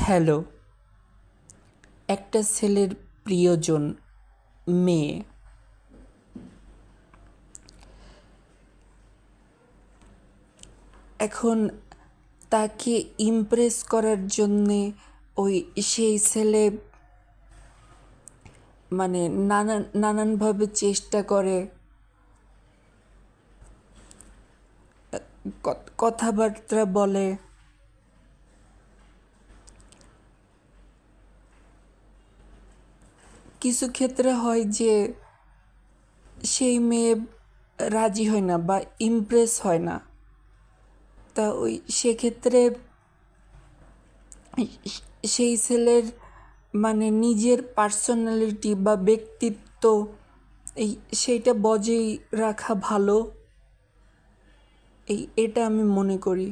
Hello, একটা ছেলের প্রিয়জন মেয়ে। এখন তাকে ইমপ্রেস করার জন্যে সেই ছেলে নানানভাবে চেষ্টা করে, কথাবার্তা বলে। কিছু ক্ষেত্রে হয় যে সেই মেয়ে রাজি হয় না বা ইমপ্রেস হয় না, তা সেক্ষেত্রে সেই ছেলের নিজের পার্সোনালিটি বা ব্যক্তিত্ব সেইটা বজায় রাখা ভালো, এটা আমি মনে করি।